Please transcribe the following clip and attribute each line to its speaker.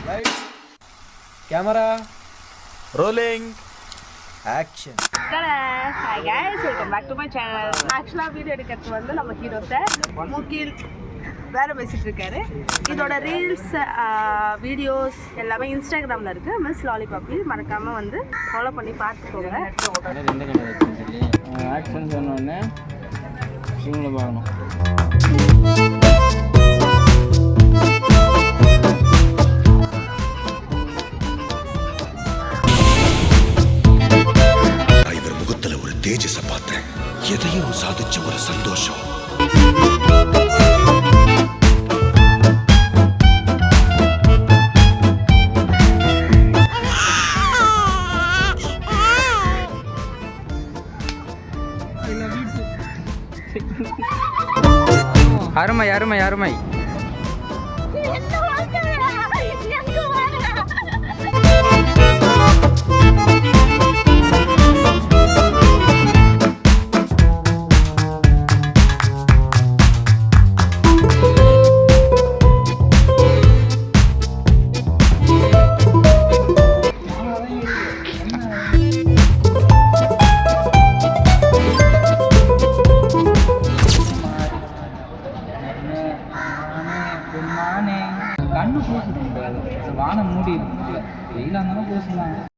Speaker 1: Lights, camera, rolling, action.
Speaker 2: Hi guys, welcome back to my channel. Actually video எடுக்கிறது வந்து நம்ம hero sir முகில் வேற பேசிட்டு இருக்காரு. இதோட ரீல்ஸ் வீடியோஸ் எல்லாமே இன்ஸ்டாகிராமில் இருக்குது. மிஸ் லாலிபாப்பி மறக்காமல் வந்து ஃபாலோ பண்ணி பார்த்துக்கோங்க.
Speaker 3: ஆக்ஷன் சொன்னோடனே இவங்களை பார்க்கணும்.
Speaker 4: இவர் முகத்துல ஒரு தேஜஸ பார்த்தேன். எதையும் சாதிச்ச ஒரு சந்தோஷம்.
Speaker 3: அருமை அருமை அருமை. கண்ணு பூசிட்டு வானம் மூடி வெயிலாக இருந்தாலும் பூசலாம்.